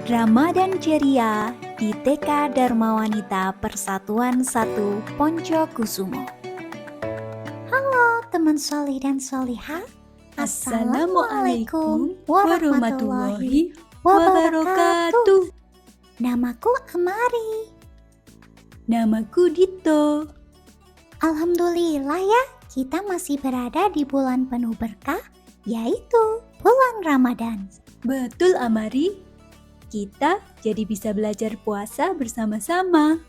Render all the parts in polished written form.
Ramadan ceria di TK Dharma Wanita Persatuan 1 Poncokusumo. Halo teman solih dan solihah, Assalamualaikum warahmatullahi wabarakatuh. Namaku Amari. Namaku Dito. Alhamdulillah ya, kita masih berada di bulan penuh berkah, yaitu bulan Ramadan. Betul Amari, kita jadi bisa belajar puasa bersama-sama.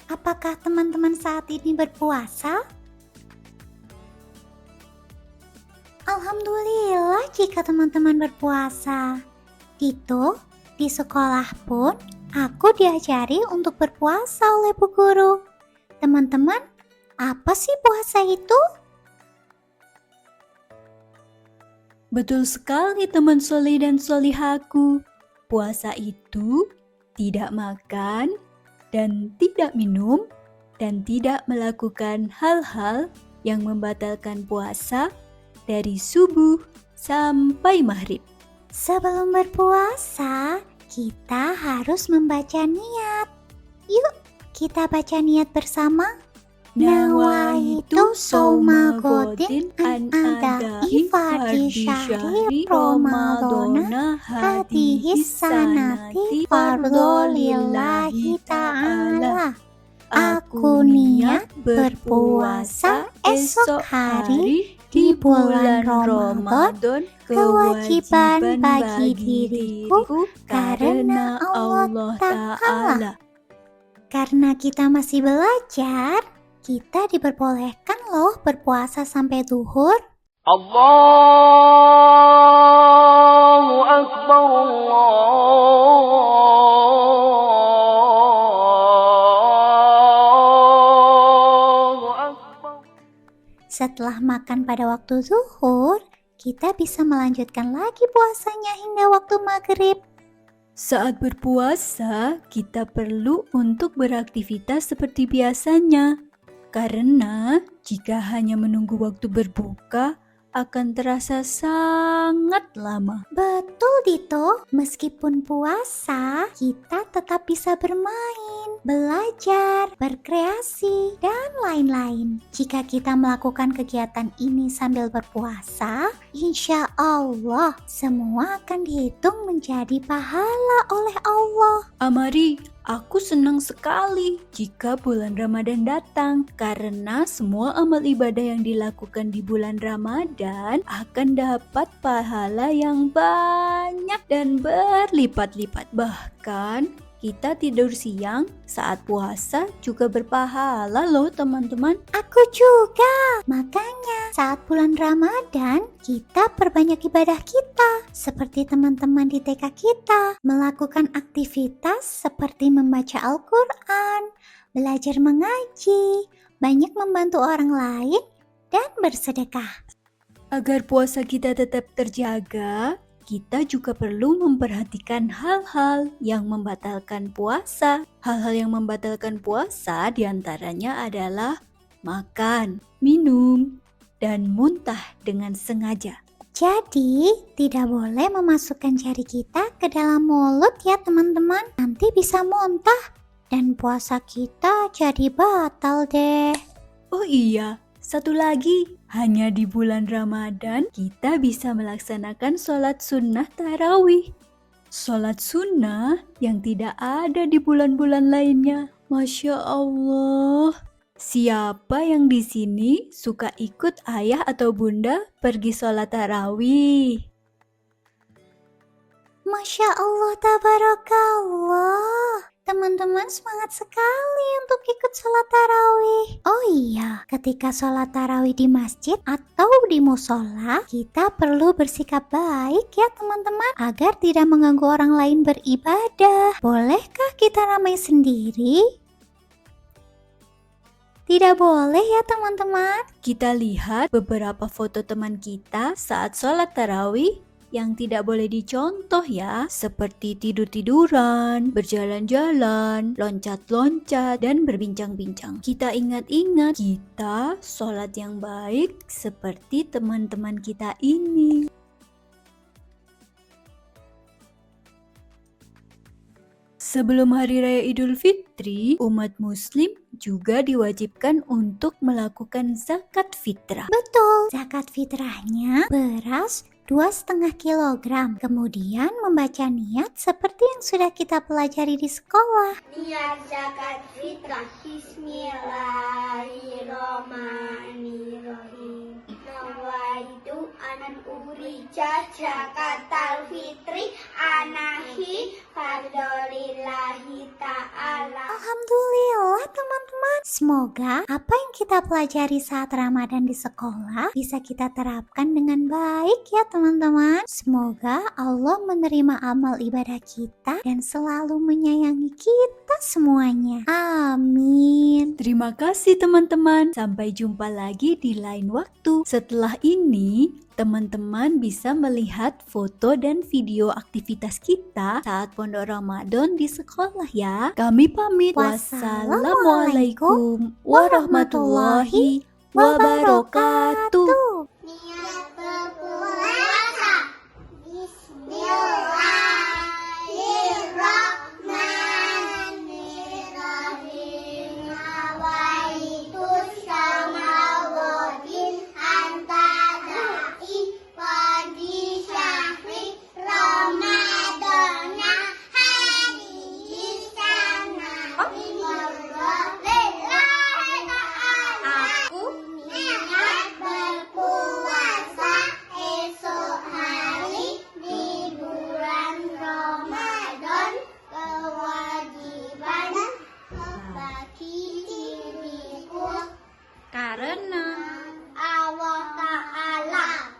Apakah teman-teman saat ini berpuasa? Alhamdulillah jika teman-teman berpuasa. Dito, di sekolah pun aku diajari untuk berpuasa oleh bu guru. Teman-teman, apa sih puasa itu? Betul sekali teman soleh dan solihaku. Puasa itu tidak makan dan tidak minum dan tidak melakukan hal-hal yang membatalkan puasa dari subuh sampai maghrib. Sebelum berpuasa, kita harus membaca niat. Yuk, kita baca niat bersama. Nawaitu sawma godin an adai fardi syahri Ramadana hadihis sanati fardolillahi ta'ala. Aku niat berpuasa esok hari di bulan Ramadan, kewajiban bagi diriku karena Allah Ta'ala. Karena kita masih belajar, kita diperbolehkan loh berpuasa sampai zuhur. Allahu Akbar, Allahu Akbar. Setelah makan pada waktu zuhur, kita bisa melanjutkan lagi puasanya hingga waktu maghrib. Saat berpuasa, kita perlu untuk beraktivitas seperti biasanya. Karena jika hanya menunggu waktu berbuka, akan terasa sangat lama. Betul Dito, meskipun puasa, kita tetap bisa bermain, belajar, berkreasi, dan lain-lain. Jika kita melakukan kegiatan ini sambil berpuasa, insya Allah semua akan dihitung menjadi pahala oleh Allah. Amari, aku senang sekali jika bulan Ramadan datang karena semua amal ibadah yang dilakukan di bulan Ramadan akan dapat pahala yang banyak dan berlipat-lipat. Bahkan kita tidur siang saat puasa juga berpahala loh teman-teman. Aku juga. Makanya saat bulan Ramadan kita perbanyak ibadah kita. Seperti teman-teman di TK kita melakukan aktivitas seperti membaca Al-Quran, belajar mengaji, banyak membantu orang lain, dan bersedekah. Agar puasa kita tetap terjaga, kita juga perlu memperhatikan hal-hal yang membatalkan puasa. Hal-hal yang membatalkan puasa diantaranya adalah makan, minum, dan muntah dengan sengaja. Jadi, tidak boleh memasukkan jari kita ke dalam mulut ya teman-teman. Nanti bisa muntah dan puasa kita jadi batal deh. Oh iya, satu lagi, hanya di bulan Ramadan kita bisa melaksanakan sholat sunnah tarawih. Sholat sunnah yang tidak ada di bulan-bulan lainnya. Masya Allah. Siapa yang di sini suka ikut ayah atau bunda pergi sholat tarawih? Masya Allah, tabarakallah. Teman-teman semangat sekali untuk ikut sholat tarawih. Oh iya, ketika sholat tarawih di masjid atau di musola, kita perlu bersikap baik ya teman-teman, agar tidak mengganggu orang lain beribadah. Bolehkah kita ramai sendiri? Tidak boleh ya teman-teman. Kita lihat beberapa foto teman kita saat sholat tarawih yang tidak boleh dicontoh ya, seperti tidur-tiduran, berjalan-jalan, loncat-loncat, dan berbincang-bincang. Kita ingat-ingat, kita sholat yang baik seperti teman-teman kita ini. Sebelum Hari Raya Idul Fitri, umat Muslim juga diwajibkan untuk melakukan zakat fitrah. Betul, zakat fitrahnya beras 2,5 kilogram. Kemudian membaca niat seperti yang sudah kita pelajari di sekolah. Niat zakat fitrah. Bismillahirrahmanirrahim. Nawaitu an urija zakatal fitri anahi fardolillahi ta'ala. Alhamdulillah teman-teman. Semoga apa yang kita pelajari saat Ramadan di sekolah bisa kita terapkan dengan baik ya teman-teman. Semoga Allah menerima amal ibadah kita dan selalu menyayangi kita semuanya. Amin. Terima kasih teman-teman. Sampai jumpa lagi di lain waktu. Setelah ini, teman-teman bisa melihat foto dan video aktivitas kita saat Pondok Ramadan di sekolah ya. Kami pamit. Wassalamualaikum warahmatullahi wabarakatuh. Niat berpuasa. Bismillahirrahmanirrahim. Nawaitu samawadin antadai wadi syahri Ramadana hadihi sana lillahi ta'ala. Aku niat berpuasa esok hari di bulan Ramadan, kewajiban bagi diriku Karena Allah Ta'ala.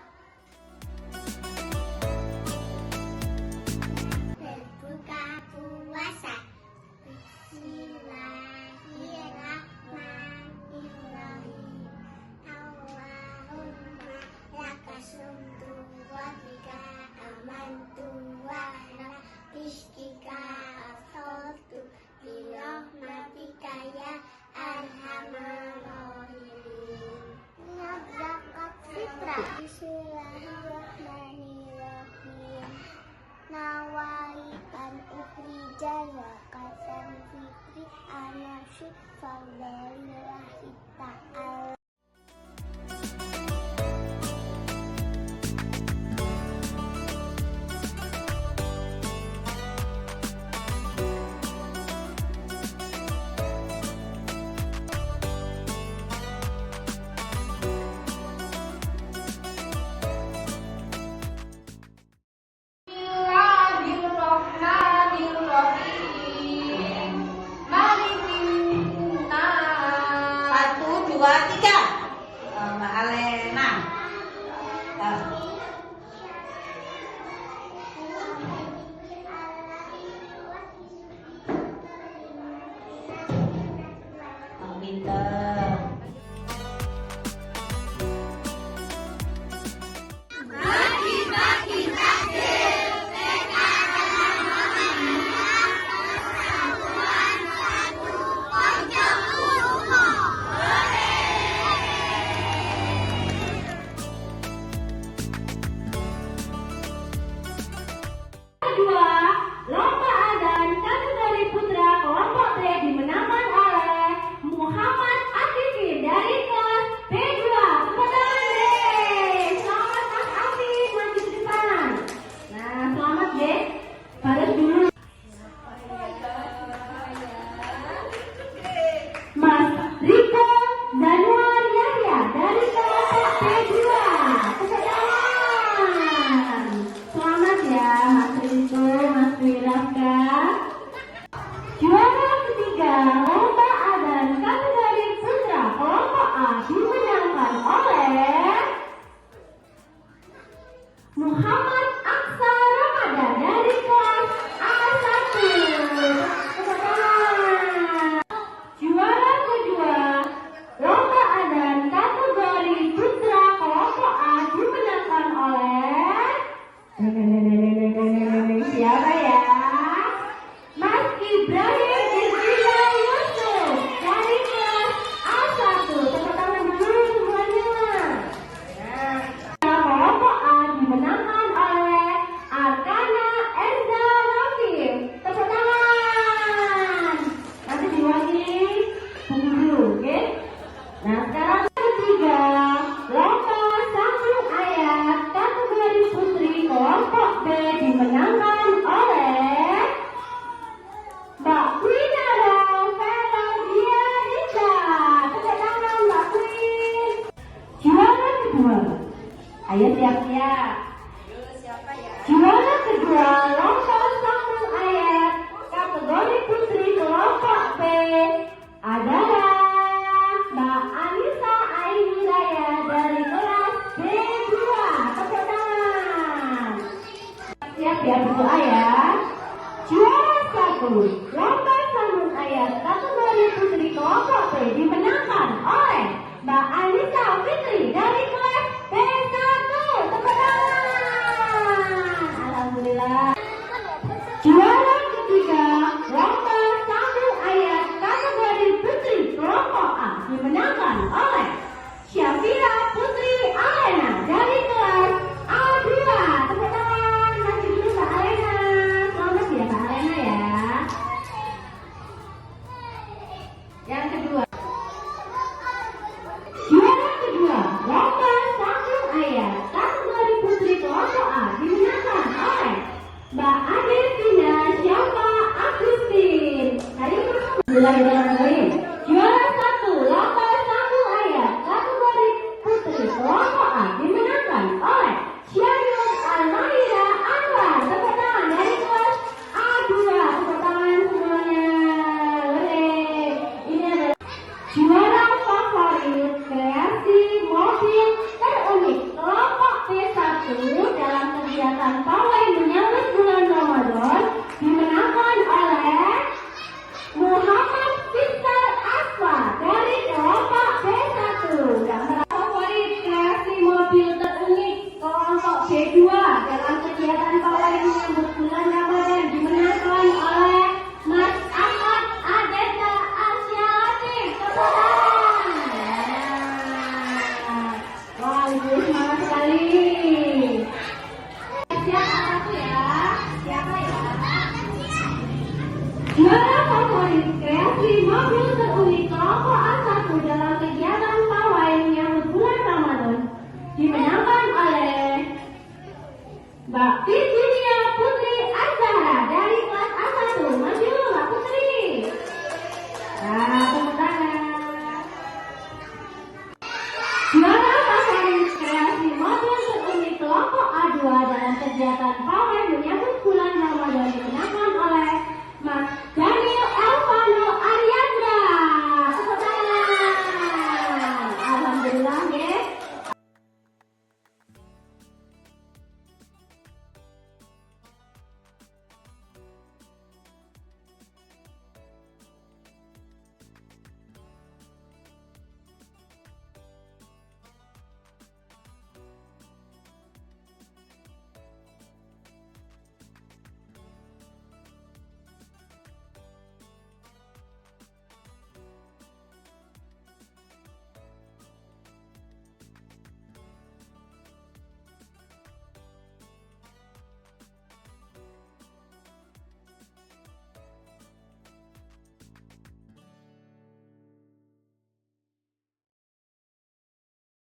Berbuka puasa. Bismillahirrahmanirrahim. Allahumma lakasumtu wa bika amantu wa ala rizkika afsaltu birahmatika ya arhamar rahimin. Niat zakat fitrah. Bismillahirrahmanirrahim. Nawaitan ukhrija zakatan fitri anasyi fardolillahi ta'ala. Bismillahirrahmanirrahim. Malikin nas. 1, 2, 3. Mbak Alena. Pinter. Kedua, lomba adzan kategori putra kelompok B dimenangkan oleh Muhammad Afifin dari kelas B2. Tepuk tangan deh. Selamat Mas Afif, maju ke depan. Nah, selamat deh. Baris dulu. Mas Riko Zanuar Yahya dari kelompok B2. Tepuk tangan. Selamat ya Mas Riko, Mas Wiraka. Juara ketiga lomba adzan kategori putra kelompok A dimenangkan oleh Muhammad Aksa Ramadan dari kelas A1. Tepuk tangan. Juara kedua lomba adzan kategori putra kelompok A dimenangkan oleh siapa ya? Mas Ibrahim Izzila Yusuf dari kelas A1. Tepuk tangan dulu semuanya. Kelompok A dimenangkan oleh Arkana Erza Rafif. Tepuk tangan. lomba sambung ayat kategori putri kelompok B dimenangkan oleh Mbak Anissa Fitri dari kelas B1. Tepuk tangan. Alhamdulillah. Juara ketiga, lomba sambung ayat kategori putri kelompok A dimenangkan oleh Syafira Putri Alena dari kelas A2. Tepuk tangan. Maju dulu Mbak Alena. Selamat ya Mbak Alena ya. Yang kedua, juara kedua, lomba sambung ayat kategori putri kelompok A dimenangkan oleh Mbak Adesina Syafa Agustin. Hari Bismillahirrahmanirrahim. Juara satu, lomba sambung ayat kategori putri kelompok A dimenangkan oleh Syarul Almahira Anwar. Tepuk tangan dari kelas A2. Tepuk tangan semuanya. Hore. Ini adalah juara favorit kreasi mobil terunik kelompok P1 dalam kegiatan pawai menyambut bulan Ramadan dimenangkan oleh Muhammad Fiskal Aswa dari kelompok B1. Gambar favorit kreasi mobil terunik kelompok B2 dalam kegiatan pawai menyambut bulan Ramadan dimenangkan oleh Mas Ahmad Adeta Asyati. Tepuk tangan. Wah, ibu semangat sekali. Siapa aku ya? Siapa ya? Juara favorit kreasi mobil terunik kelompok A1 dalam kegiatan pawai menyambut bulan Ramadan dimenangkan oleh Mbak Titi